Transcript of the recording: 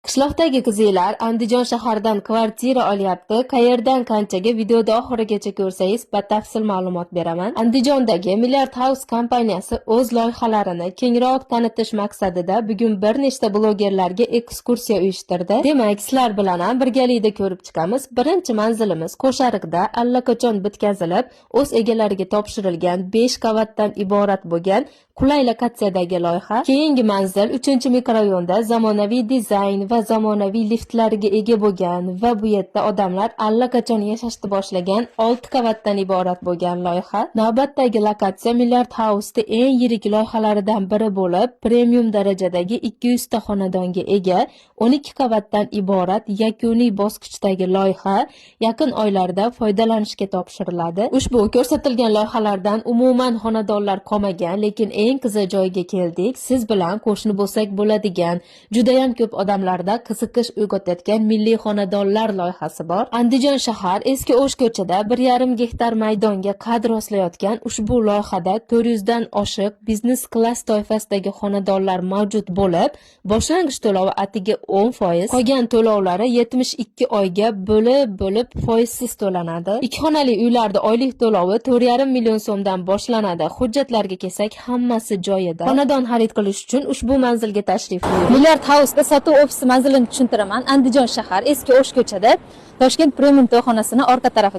Qishloqdagi qizlar Andijon shaharidan kvartira olyapti. Qayerdan qanchaga videoda oxirigacha ko'rsangiz batafsil ma'lumot beraman. Andijondagi Milliard House kompaniyasi o'z loyihalarini kengroq tanitish maqsadida bugun bir nechta blogerlarga ekskursiya uyushtirdi. Demak, sizlar bilan ham birgalikda ko'rib chiqamiz. Birinchi manzilimiz Qo'shariqda allaqachon bitkazilib, o'z egalariga topshirilgan 5 qavatdan iborat bo'lgan qulay lokatsiyadagi loyiha. Keyingi manzil 3-mikrorayonda zamonaviy dizayn va zamonaviy liftlarga ega bo'lgan va bu yerda odamlar allaqachon yashashni boshlagan 6 qavatdan iborat bo'lgan loyiha. Navbatdagi lokatsiya Milliard House'da eng yirik loyihalaridan biri bo'lib, premium darajadagi 200 ta xonadonga ega 12 qavatdan iborat yakuniy bosqichdagi loyiha yaqin oylarda foydalanishga topshiriladi. Ushbu ko'rsatilgan loyihalardan umuman xonadonlar qolmagan, lekin eng qiziq joyga keldik. Siz bilan qo'shni bo'lsak bo'ladigan, juda ham ko'p odamlarda qiziqish uyg'otayotgan milliy xonadonlar loyihasi bor. Andijon shahar Eski O'sh ko'chada 1,5 gektar maydonga qad rostlayotgan ushbu loyihada 400 dan oshiq biznes klass toifasidagi xonadonlar mavjud bo'lib, boshlang'ich to'lovi atiga 10%, qolgan to'lovlari 72 oyga bo'lib foizsiz to'lanadi. Ikki xonali uylarda oylik to'lovi 4,5 million so'mdan boshlanadi. Hujjatlarga kelsak, hammasi joyida. Xonadon xarid qilish uchun ushbu manzilga tashrif buyuring. Milliard House'da sotuv ofisi manzilini tushuntiraman. Andijon shahar Eski O'sh ko'chada Toshkent Premium to'yxonasini orqa tarafida.